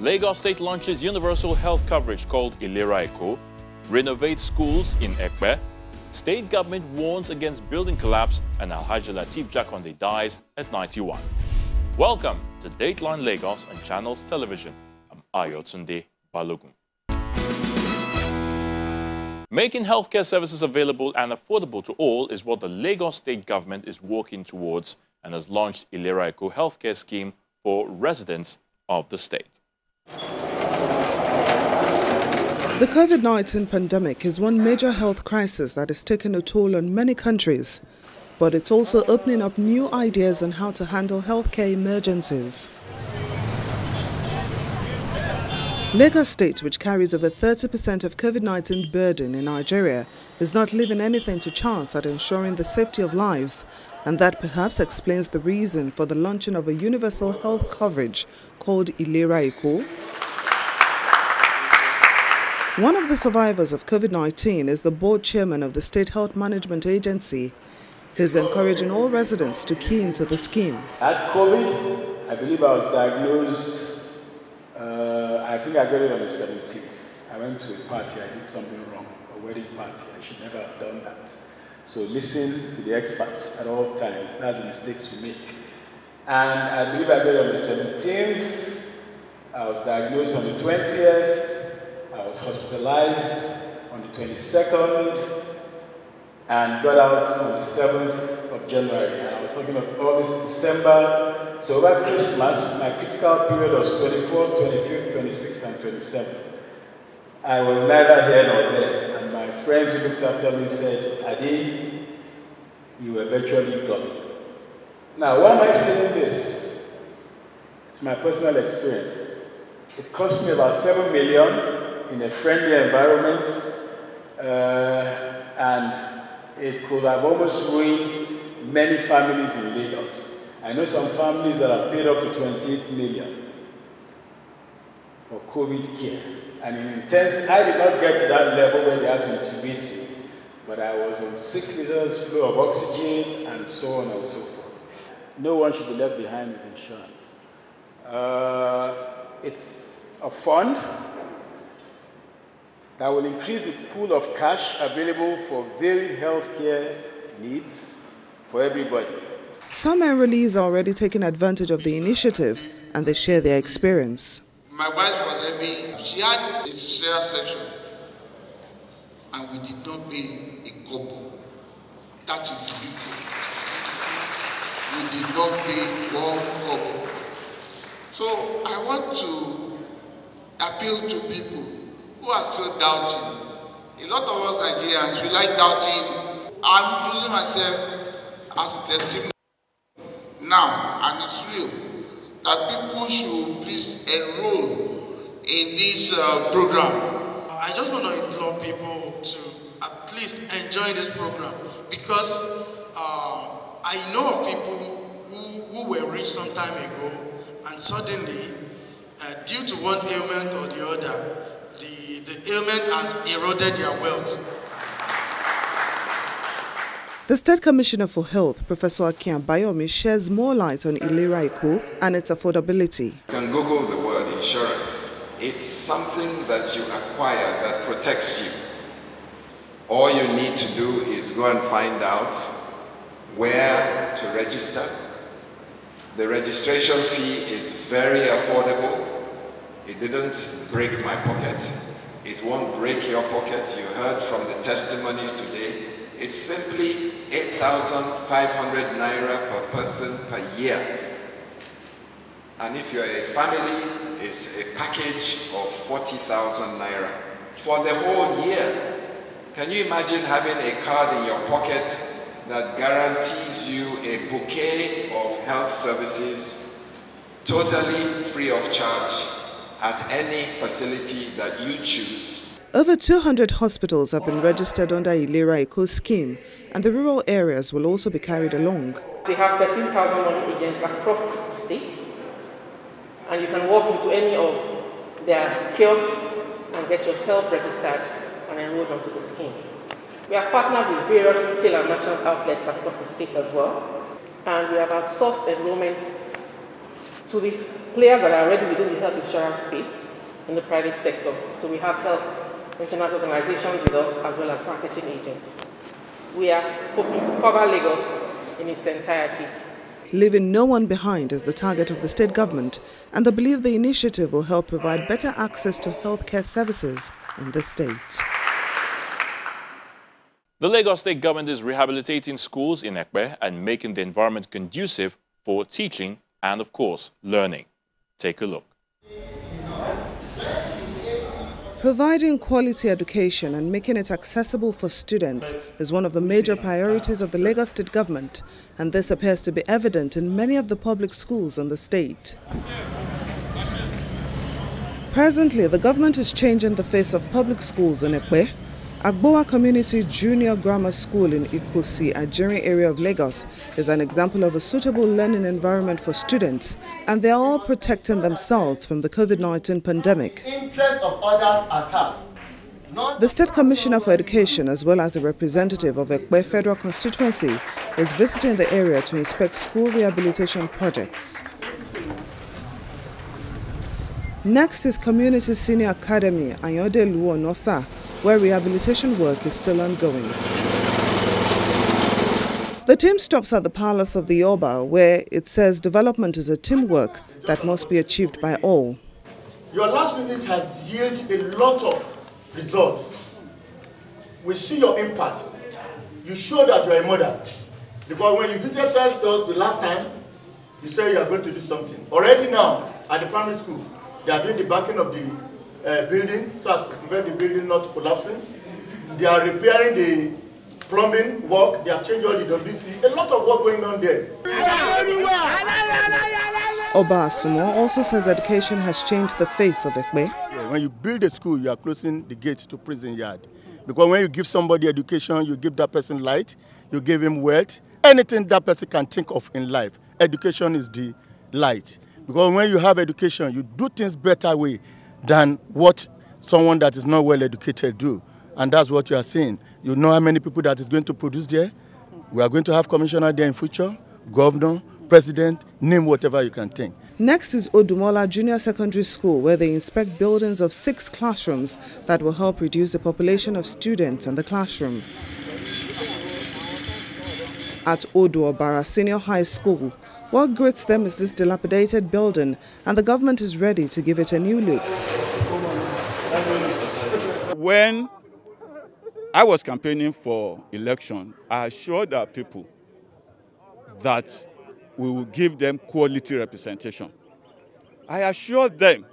Lagos State launches universal health coverage called Ilera Eco, renovates schools in Ekpe, state government warns against building collapse, and Alhaji Lateef Jakonde dies at 91. Welcome to Dateline Lagos on Channels Television. I'm Babatunde Balogun. Making healthcare services available and affordable to all is what the Lagos State government is working towards and has launched Ilera Eco healthcare scheme for residents of the state. The COVID-19 pandemic is one major health crisis that has taken a toll on many countries, but it's also opening up new ideas on how to handle healthcare emergencies. Lagos State, which carries over 30% of COVID-19 burden in Nigeria, is not leaving anything to chance at ensuring the safety of lives, and that perhaps explains the reason for the launching of a universal health coverage called Ilera Eco. One of the survivors of COVID-19 is the board chairman of the State Health Management Agency. He's encouraging all residents to key into the scheme. I had COVID. I believe I was diagnosed, I think I got it on the 17th. I went to a party, I did something wrong, a wedding party. I should never have done that. So listen to the experts at all times. That's the mistakes we make. And I believe I got it on the 17th. I was diagnosed on the 20th. I was hospitalized on the 22nd and got out on the 7th of January. And I was talking about all this December. So over Christmas, my critical period was 24th, 25th, 26th, and 27th. I was neither here nor there. And my friends who looked after me said, Adi, you were virtually gone. Now, why am I saying this? It's my personal experience. It cost me about 7 million in a friendly environment, and it could have almost ruined many families in Lagos. I know some families that have paid up to 28 million for COVID care. And in intense, I did not get to that level where they had to intubate me, but I was on 6 liters flow of oxygen and so on and so forth. No one should be left behind with insurance. It's a fund that will increase the pool of cash available for varied healthcare needs for everybody. Some enrollees are already taking advantage of the initiative, and they share their experience. My wife was heavy. She had a cesarean section, and we did not pay a kobo. That is the beauty. We did not pay 1 kobo. So I want to appeal to people who are still doubting. A lot of us Nigerians, we like doubting. I'm using myself as a testimony now, and it's real, that people should please enroll in this program. I just want to implore people to at least enjoy this program, because I know of people who were rich some time ago, and suddenly, due to one ailment or the other, the ailment has eroded their wealth. The State Commissioner for Health, Professor Akin Bayomi, shares more light on Ilera Eco and its affordability. You can Google the word insurance. It's something that you acquire that protects you. All you need to do is go and find out where to register. The registration fee is very affordable. It didn't break my pocket. It won't break your pocket. You heard from the testimonies today. It's simply 8,500 naira per person per year. And if you're a family, it's a package of 40,000 naira for the whole year. Can you imagine having a card in your pocket that guarantees you a bouquet of health services totally free of charge at any facility that you choose? Over 200 hospitals have been registered under Ilera Eco scheme, and the rural areas will also be carried along. They have 13,000 money agents across the state, and you can walk into any of their kiosks and get yourself registered and enrolled onto the scheme. We have partnered with various retail and merchant outlets across the state as well, and we have outsourced enrollment to the players that are already within the health insurance space in the private sector. So we have health international organizations with us as well as marketing agents. We are hoping to cover Lagos in its entirety. Leaving no one behind is the target of the state government, and they believe the initiative will help provide better access to healthcare services in the state. The Lagos state government is rehabilitating schools in Ekpe and making the environment conducive for teaching and, of course, learning. Take a look. Providing quality education and making it accessible for students is one of the major priorities of the Lagos state government, and this appears to be evident in many of the public schools in the state. Presently, the government is changing the face of public schools in Ekpe. Agbowa Community Junior Grammar School in Ikosi, Ajeri area of Lagos, is an example of a suitable learning environment for students, and they are all protecting themselves from the COVID-19 pandemic. Interest of others attacks. The State Commissioner for Education, as well as the representative of Ekpe Federal Constituency, is visiting the area to inspect school rehabilitation projects. Next is Community Senior Academy, Ayode Luo Nosa, where rehabilitation work is still ongoing. The team stops at the Palace of the Oba, where it says development is a teamwork that must be achieved by all. Your last visit has yielded a lot of results. We see your impact. You show that you are a mother. Because when you visited us the last time, you said you are going to do something. Already now, at the primary school, they are doing the backing of the building so as to prevent the building not collapsing. They are repairing the plumbing work. They have changed all the WC. A lot of work going on there. Oba Asumo also says education has changed the face of Ekpe. When you build a school, you are closing the gate to prison yard. Because when you give somebody education, you give that person light, you give him wealth, anything that person can think of in life. Education is the light. Because when you have education, you do things better way than what someone that is not well educated do. And that's what you are seeing. You know how many people that is going to produce there? We are going to have commissioner there in future, governor, president, name whatever you can think. Next is Odumola Junior Secondary School, where they inspect buildings of 6 classrooms that will help reduce the population of students in the classroom. At Odu Obara Senior High School, what greets them is this dilapidated building, and the government is ready to give it a new look. When I was campaigning for election, I assured our people that we will give them quality representation. I assured them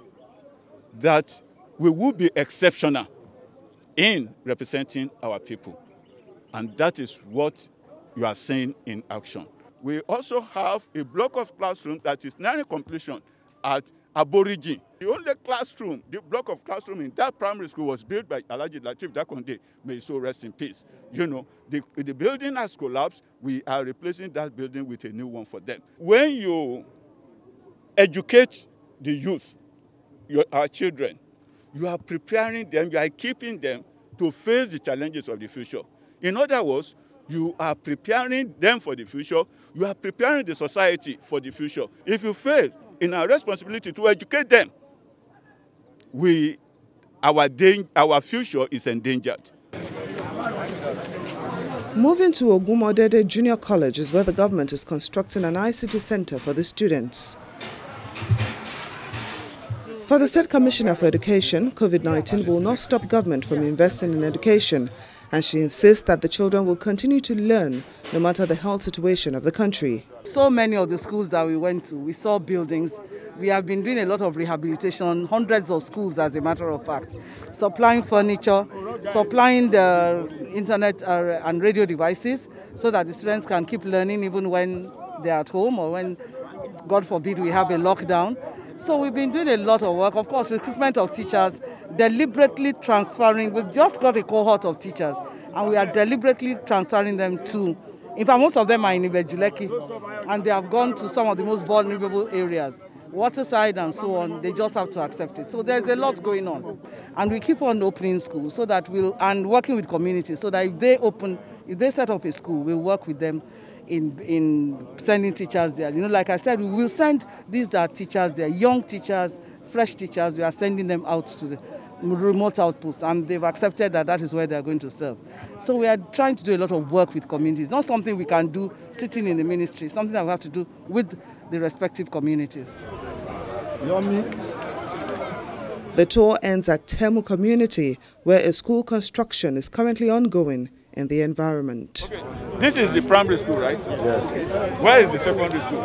that we will be exceptional in representing our people. And that is what you are seeing in action. We also have a block of classroom that is nearing completion at Aborigine. The only classroom, the block of classroom in that primary school was built by Alhaji Lateef Dakonde, may he so rest in peace. You know, the building has collapsed. We are replacing that building with a new one for them. When you educate the youth, our children, you are preparing them, you are equipping them to face the challenges of the future. In other words, you are preparing them for the future. You are preparing the society for the future. If you fail in our responsibility to educate them, our future is endangered. Moving to Ogumodede Junior College is where the government is constructing an ICT center for the students. For the State Commissioner for Education, COVID-19 will not stop government from investing in education, and she insists that the children will continue to learn no matter the health situation of the country. So many of the schools that we went to, we saw buildings. We have been doing a lot of rehabilitation, hundreds of schools as a matter of fact, supplying furniture, supplying the internet and radio devices so that the students can keep learning even when they're at home or when, God forbid, we have a lockdown. So we've been doing a lot of work. Of course, recruitment of teachers, deliberately transferring. We've just got a cohort of teachers, and we are deliberately transferring them to, in fact, most of them are in Ibejuleki, and they have gone to some of the most vulnerable areas, Waterside and so on. They just have to accept it. So there's a lot going on. And we keep on opening schools so that and working with communities so that if they set up a school, we'll work with them in sending teachers there. You know, like I said, we will send these that teachers there, young teachers, fresh teachers. We are sending them out to the remote outposts, and they've accepted that that is where they are going to serve. So we are trying to do a lot of work with communities. Not something we can do sitting in the ministry, something that we have to do with the respective communities. The tour ends at Temu community, where a school construction is currently ongoing in the environment. Okay. This is the primary school, right? Yes. Where is the secondary school?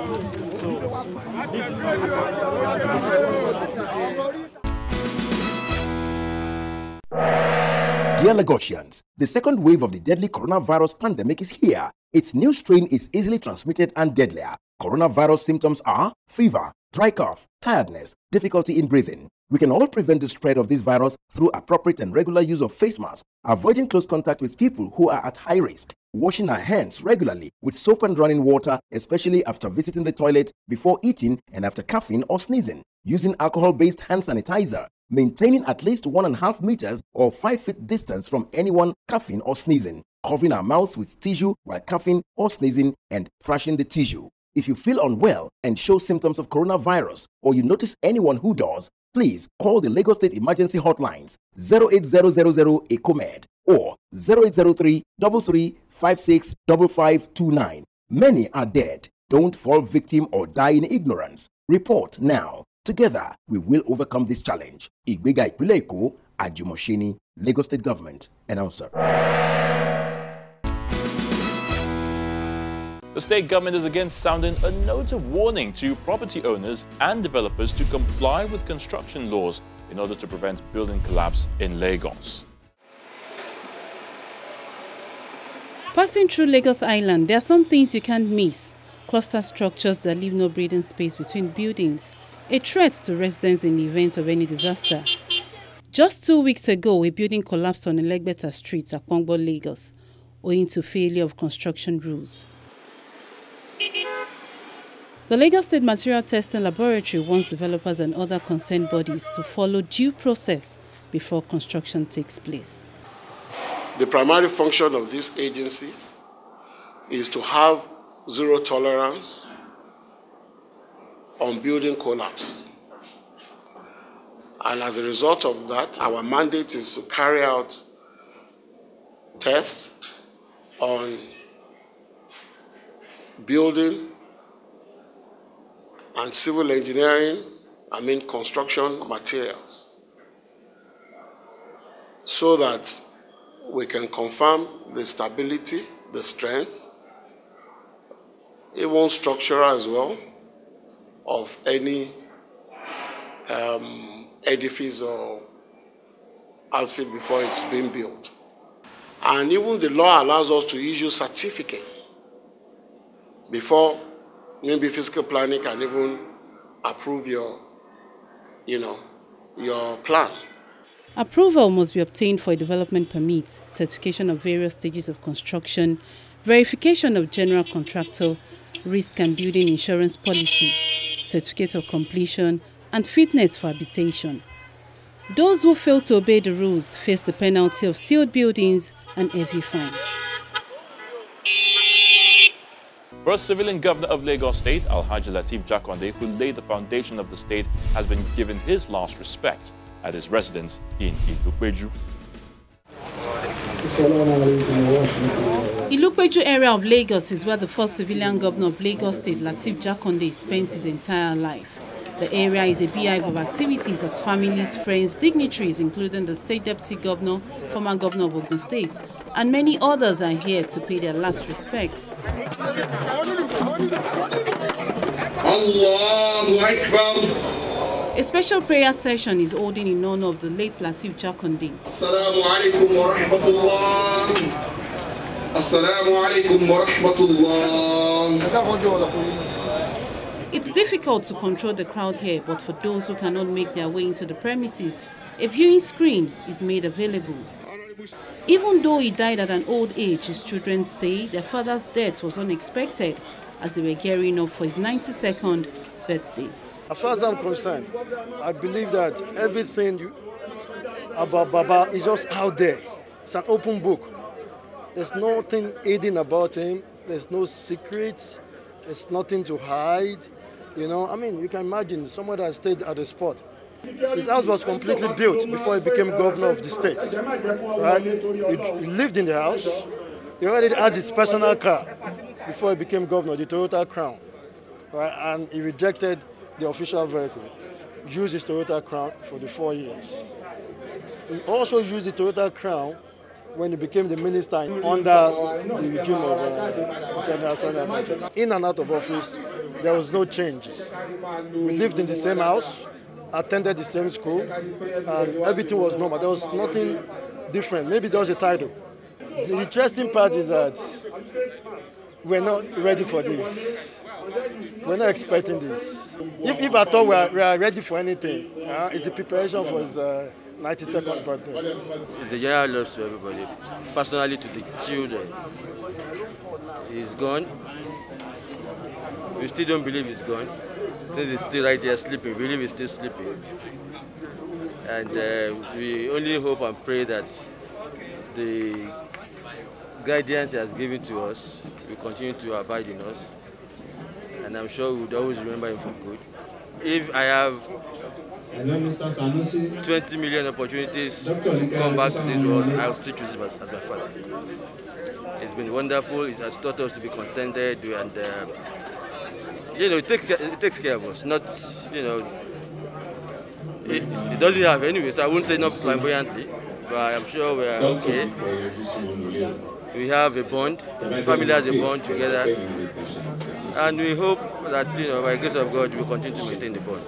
Dear Lagosians, the second wave of the deadly coronavirus pandemic is here. Its new strain is easily transmitted and deadlier. Coronavirus symptoms are fever, dry cough, tiredness, difficulty in breathing. We can all prevent the spread of this virus through appropriate and regular use of face masks, avoiding close contact with people who are at high risk, washing our hands regularly with soap and running water, especially after visiting the toilet, before eating and after coughing or sneezing, using alcohol-based hand sanitizer, maintaining at least 1.5 meters or 5 feet distance from anyone coughing or sneezing, covering our mouths with tissue while coughing or sneezing, and brushing the tissue. If you feel unwell and show symptoms of coronavirus, or you notice anyone who does, please call the Lagos State Emergency Hotlines 08000 ECOMED or 0803 3356 5529. Many are dead. Don't fall victim or die in ignorance. Report now. Together, we will overcome this challenge. Igbega Ipinle Eko, Ajumoshini, Lagos State Government. Announcer. The state government is again sounding a note of warning to property owners and developers to comply with construction laws in order to prevent building collapse in Lagos. Passing through Lagos Island, there are some things you can't miss. Cluster structures that leave no breathing space between buildings, a threat to residents in the event of any disaster. Just 2 weeks ago, a building collapsed on Elegbeta Street, Akpongbo, Lagos, owing to failure of construction rules. The Lagos State Material Testing Laboratory wants developers and other concerned bodies to follow due process before construction takes place. The primary function of this agency is to have zero tolerance on building collapse. And as a result of that, our mandate is to carry out tests on building and civil engineering, construction materials, so that we can confirm the stability, the strength, even structural as well, of any edifice or outfit before it's being built. And even the law allows us to issue certificate before maybe fiscal planning can even approve your plan. Approval must be obtained for a development permit, certification of various stages of construction, verification of general contractor, risk and building insurance policy, certificate of completion, and fitness for habitation. Those who fail to obey the rules face the penalty of sealed buildings and heavy fines. First civilian governor of Lagos State, Alhaji Lateef Jakonde, who laid the foundation of the state, has been given his last respect at his residence in Ilukpeju. Ilukpeju area of Lagos is where the first civilian governor of Lagos State, Lateef Jakonde, spent his entire life. The area is a beehive of activities as families, friends, dignitaries, including the state deputy governor, former governor of Ogun State, and many others are here to pay their last respects. Allahu Akbar. A special prayer session is holding in honor of the late Lateef Jakonde. Assalamu alaikum wa rahmatullah. Assalamu alaikum wa rahmatullah. It's difficult to control the crowd here, but for those who cannot make their way into the premises, a viewing screen is made available. Even though he died at an old age, his children say their father's death was unexpected as they were gearing up for his 92nd birthday. As far as I'm concerned, I believe that everything about Baba is just out there. It's an open book. There's nothing hidden about him. There's no secrets. There's nothing to hide. You know, I mean, you can imagine someone that stayed at the spot. His house was completely built before he became governor of the state. Right? He lived in the house. He already had his personal car before he became governor, the Toyota Crown. Right? And he rejected the official vehicle. Used his Toyota Crown for the 4 years. He also used the Toyota Crown when he became the minister under the regime of General Sani Abacha. In and out of office, there was no changes. We lived in the same house, attended the same school, and everything was normal. There was nothing different. Maybe there was a title. The interesting part is that we're not ready for this. We're not expecting this. If I thought we are ready for anything, it's a preparation for his 92nd birthday. It's a general loss to everybody, personally to the children. He's gone. We still don't believe he's gone. Since he's still right here sleeping, we believe he's still sleeping. And we only hope and pray that the guidance he has given to us will continue to abide in us. And I'm sure we would always remember him for good. If I have 20 million opportunities to come back to this world, I'll still choose him as my father. It's been wonderful. It has taught us to be contented, and you know, it takes care of us. Not, you know, it doesn't have anyway. So I wouldn't say not flamboyantly, but I'm sure we are okay. We have a bond. The family has a bond together, and we hope that, you know, by the grace of God, we will continue to maintain the bond.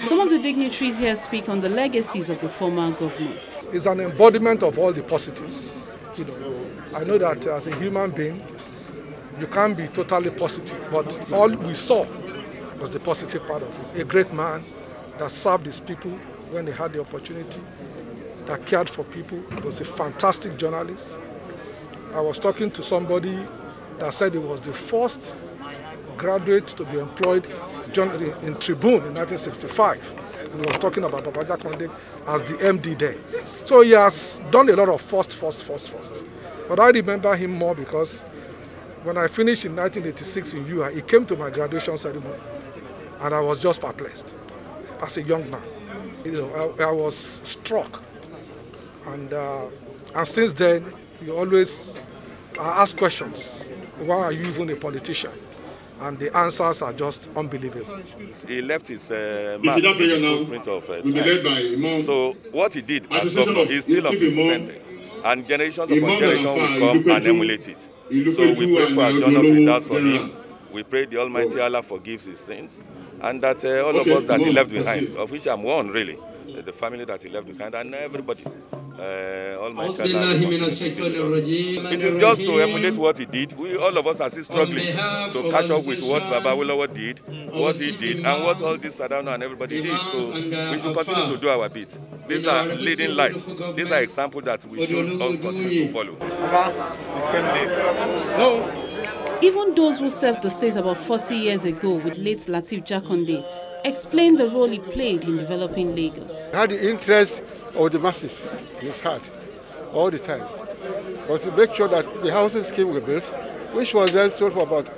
Some of the dignitaries here speak on the legacies of the former governor. It's an embodiment of all the positives. You know, I know that as a human being, you can't be totally positive, but all we saw was the positive part of it. A great man that served his people when he had the opportunity, that cared for people. He was a fantastic journalist. I was talking to somebody that said he was the first graduate to be employed in Tribune in 1965. He was talking about Babatunde as the MD there. So he has done a lot of first. But I remember him more because when I finished in 1986 in UI, he came to my graduation ceremony, and I was just perplexed. As a young man, you know, I was struck. And since then, you always ask questions. Why are you even a politician? And the answers are just unbelievable. He left his mark in the footprint of time. So what he did as governor is still unprecedented. And generations upon generations will come and emulate it. So we pray for a journey of leaders for him. We pray the Almighty Allah forgives his sins. And that all of us that he left behind, of which I'm one really, the family that he left behind, and everybody, Almighty Allah. It is just to emulate what he did. All of us are still struggling to catch up with what Babawolowo did, what he did, and what all this Sadano and everybody did. So we should continue to do our bit. These are leading lights. These are examples that we should all continue to follow. Even those who served the state about 40 years ago with late Lateef Jakonde explained the role he played in developing Lagos. He had the interest of the masses in his heart all the time. Was to make sure that the housing scheme we built, which was then sold for about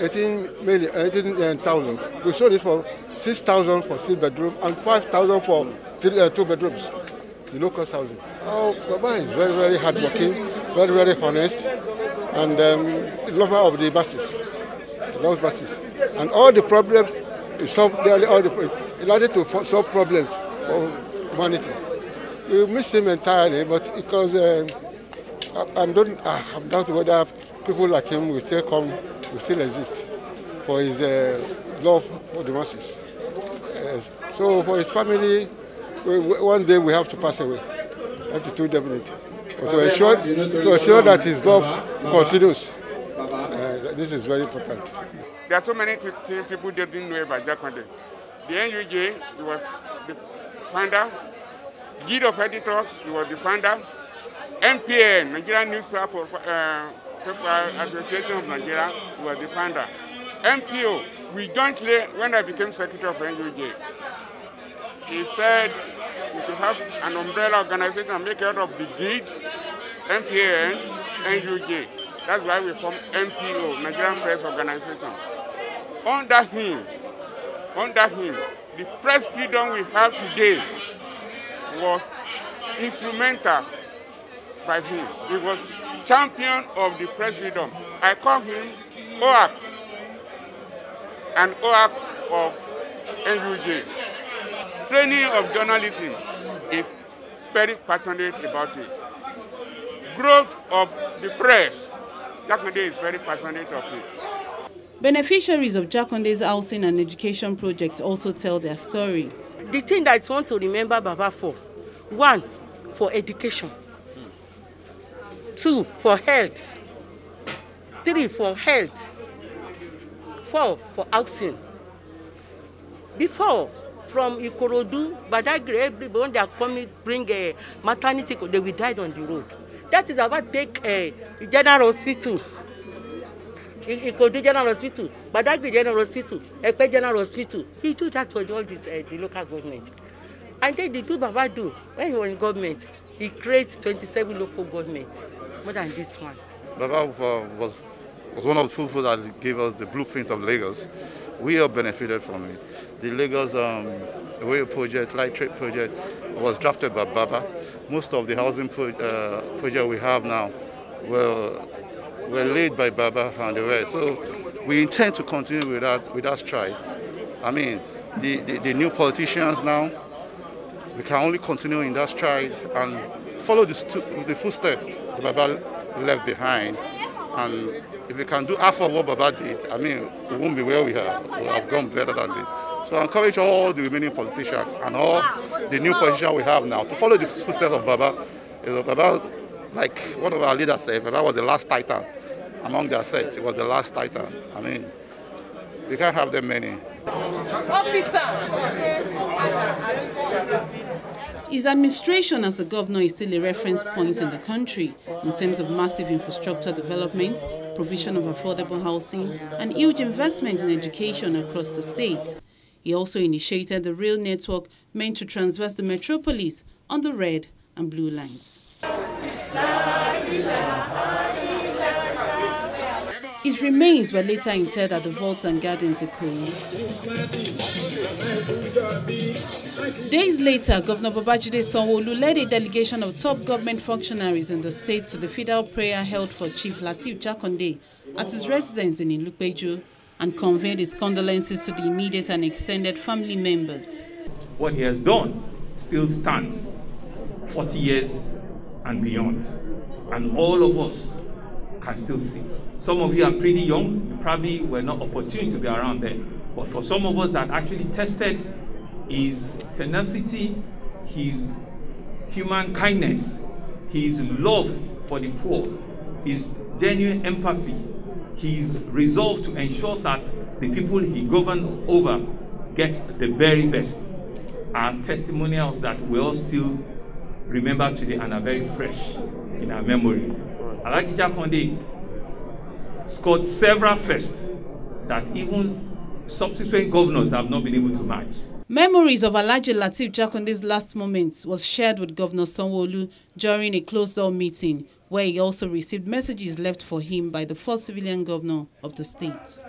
18,000. We sold it for 6,000 for 3 bedrooms and 5,000 for 2 bedrooms. The local housing. Oh, Baba is very, very hardworking, very, very honest, and lover of the masses. He loves masses. And all the problems, he solved all he wanted to solve problems for humanity. We miss him entirely, but because I'm doubting whether people like him will still come, will still exist for his love for the masses. So for his family, one day we have to pass away. That is too definite. But to ensure that his love continues, this is very important. There are so many things people didn't know about Jakonde. The NUJ, he was the founder. Guild of Editors, he was the founder. MPN, Nigerian Newspaper Association of Nigeria, he was the founder. MPO, we jointly, when I became secretary of NUJ, he said we should have an umbrella organization and make out of the Guild, MPN, NUJ. That's why we formed NPO, Nigerian Press Organization. Under him, the press freedom we have today was instrumental by him. He was champion of the press freedom. I call him OAC, and OAC of NUJ. Training of journalism is very passionate about it. Growth of the press, Jakonde is very passionate of it. Beneficiaries of Jakonde's housing and education project also tell their story. The thing that I want to remember Baba for: 1, for education; 2, for health; 3, for health; 4, for housing. Before, from Ikorodu, Badagry, everybody when they are coming bring a maternity, they will die on the road. That is about take general hospital. Ikorodu General Hospital, Badagry General Hospital, Ekpe General Hospital. He do that for all the local government. And then the two Baba do, when he was in government, he creates 27 local governments, more than this one. Baba was one of the people that gave us the blueprint of Lagos. We have benefited from it. The Lagos rail project, light trade project, was drafted by Baba. Most of the housing project we have now were laid by Baba and the rest. So we intend to continue with that stride. I mean, the new politicians now, we can only continue in that stride and follow the footsteps Baba left behind. And if we can do half of what Baba did, I mean, we won't be where we are. We'll have gone better than this. So I encourage all the remaining politicians and all the new politicians we have now to follow the footsteps of Baba. Baba, like one of our leaders said, Baba was the last titan among their sets. It was the last titan. I mean, we can't have them many. His administration as a governor is still a reference point in the country in terms of massive infrastructure development, provision of affordable housing, and huge investment in education across the state. He also initiated the rail network meant to traverse the metropolis on the red and blue lines. His remains were later interred at the Vaults and Gardens Ikoyi. Days later, Governor Babajide Sanwo-Olu led a delegation of top government functionaries in the state to the fidel prayer held for Chief Lateef Jakonde at his residence in Ilupeju and conveyed his condolences to the immediate and extended family members. What he has done still stands 40 years and beyond, and all of us can still see. Some of you are pretty young, you probably were not opportune to be around then, but for some of us that actually tested his tenacity, his human kindness, his love for the poor, his genuine empathy, his resolve to ensure that the people he governed over get the very best, are testimonials that we all still remember today and are very fresh in our memory. Alhaji Jakonde scored several firsts that even subsequent governors have not been able to match. Memories of Alhaji Lateef Jakonde's last moments was shared with Governor Sanwo-Olu during a closed-door meeting where he also received messages left for him by the first civilian governor of the state.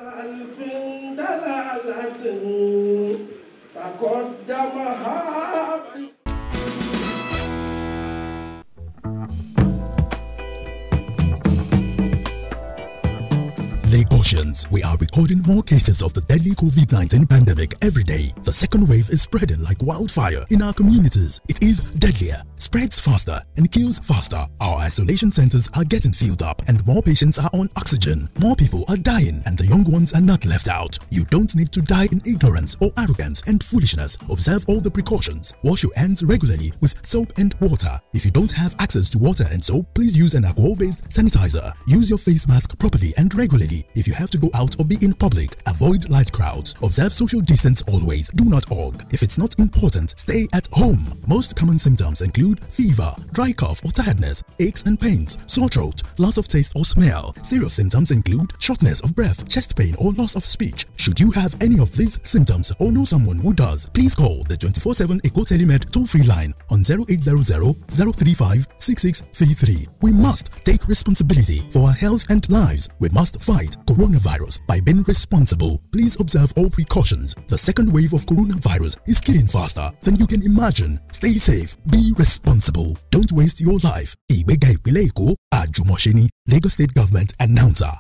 Lagosians, we are recording more cases of the deadly COVID-19 pandemic every day. The second wave is spreading like wildfire in our communities. It is deadlier, spreads faster, and kills faster. Our isolation centers are getting filled up and more patients are on oxygen. More people are dying and the young ones are not left out. You don't need to die in ignorance or arrogance and foolishness. Observe all the precautions. Wash your hands regularly with soap and water. If you don't have access to water and soap, please use an alcohol-based sanitizer. Use your face mask properly and regularly. If you have have to go out or be in public, avoid large crowds. Observe social distance always. Do not hug. If it's not important, stay at home. Most common symptoms include fever, dry cough or tiredness, aches and pains, sore throat, loss of taste or smell. Serious symptoms include shortness of breath, chest pain or loss of speech. Should you have any of these symptoms or know someone who does, please call the 24/7 Eco Telemed toll-free line on 0800-035-6633. We must take responsibility for our health and lives. We must fight coronavirus by being responsible. Please observe all precautions. The second wave of coronavirus is killing faster than you can imagine. Stay safe. Be responsible. Don't waste your life. Ìgbéga ìpínlẹ̀ Èkó, Àjùmọ̀ṣe, Lagos State Government announcer.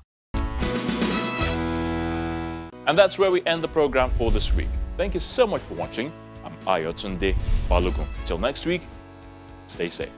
And that's where we end the program for this week. Thank you so much for watching. I'm Babatunde Balogun. Till next week, stay safe.